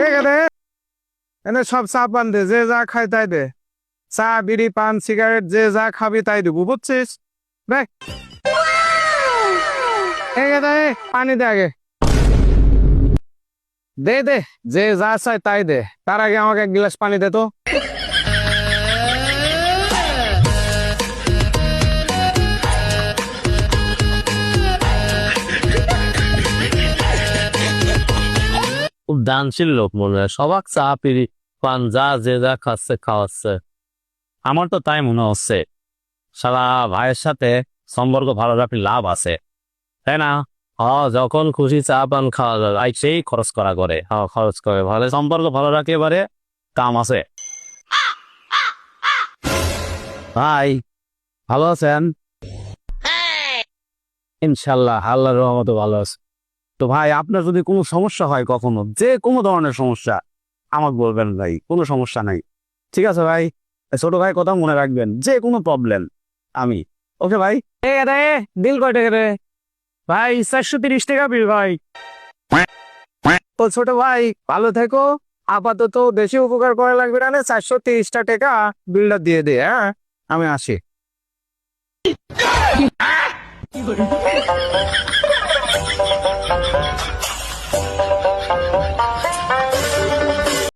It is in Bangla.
দেখে দে এনে সব চা পান দে, যে যা খায় তাই দে। চা বিড়ি পান সিগারেট যে যা খাবি তাই দেবো, বুঝছিস? দেখ দে, পানি দে আগে, দে দে, যে যা চায় তাই দে। তার আগে আমাকে এক গ্লাস পানি দে তো। খুব দানশীল লোক মনে হয়, সবাক চা পিড়ি পান যা যে যা খাচ্ছে খাওয়াচ্ছে। আমার তো তাই মনে হচ্ছে, সারা ভাইয়ের সাথে সম্পর্ক ভালো রাখলে লাভ আছে, তাই না? যখন খুশি চা পান খাওয়া যায় সেই খরচ করা করে, খরচ করে ভালো সম্পর্ক ভালো রাখলে এবারে কাম আছে। ভাই ভালো আছেন? ইনশাল্লাহ আল্লাহর রহমতে ভালো আছে। তো ভাই আপনার যদি কোনো সমস্যা হয় কখনো, যে কোনো ধরনের সমস্যা, আমাকে বলবেন ভাই, কোনো সমস্যা নাই। ঠিক আছে ভাই, ছোট ভাই কথা মনে রাখবেন, যে কোনো প্রবলেম আমি। ওকে ভাই। বিল কয় টাকা রে ভাই? 430 টাকা বিল ভাই। তো ছোট ভাই ভালো থেকো, আপাতত বেশি উপকার করা লাগবে না, 430 টাকা বিলটা দিয়ে দে। হ্যাঁ আমি আসি।